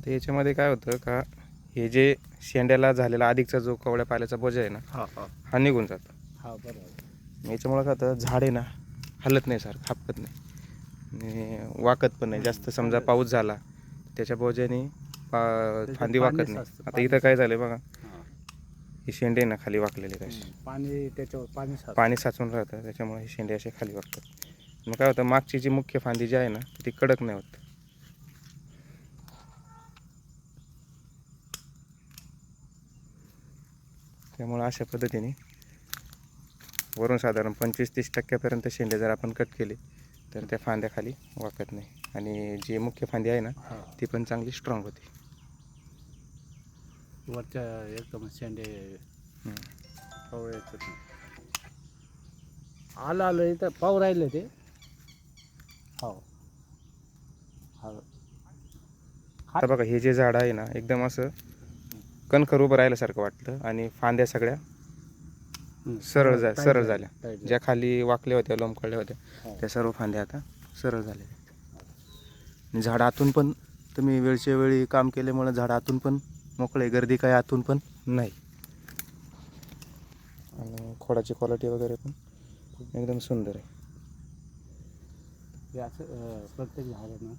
तर याच्यामध्ये काय होतं का हे जे शेंड्याला झालेला अधिकचा जो कवड्या पाल्याचा बोजा आहे ना हा निघून जातो. बरोबर. याच्यामुळे काय होतं झाड आहे ना हलत नाही सर, खापकत नाही आणि वाकत पण नाही. जास्त समजा पाऊस झाला त्याच्या बोजाने फांदी वाकत नाही. आता इथं काय झालं बघा, ही शेंडे ना खाली वाकलेले कसे पाणी त्याच्यावर पाणी साचून राहतं, त्याच्यामुळे हे शेंडे असे खाली वाकतात. मग काय होतं मागची जी मुख्य फांदी जी आहे ना ती कडक नाही होत. त्यामुळे अशा पद्धतीने वरून साधारण 25-30% शेंडे जर आपण कट केले तर त्या फांद्या खाली वाकत नाही आणि जी मुख्य फांदी आहे ना ती पण चांगली स्ट्रॉंग होती. वरच्या एकदम शेंडे कवळे आलं इथं पाव राहिले ते. हो आता बघा हे जे झाड आहे ना एकदम असं कणखर उभं राहिल्यासारखं वाटतं आणि फांद्या सगळ्या सरळ झाल्या. ज्या खाली वाकल्या होत्या लोंबकळल्या होत्या त्या सर्व फांद्या आता सरळ झाल्या. झाड आतून पण तुम्ही वेळच्या वेळी काम केल्यामुळे झाड आतून पण मोकळे, गर्दी काय आतून पण नाही. आणि खोडाची क्वालिटी वगैरे पण एकदम सुंदर आहे. प्रत्येक झाड ना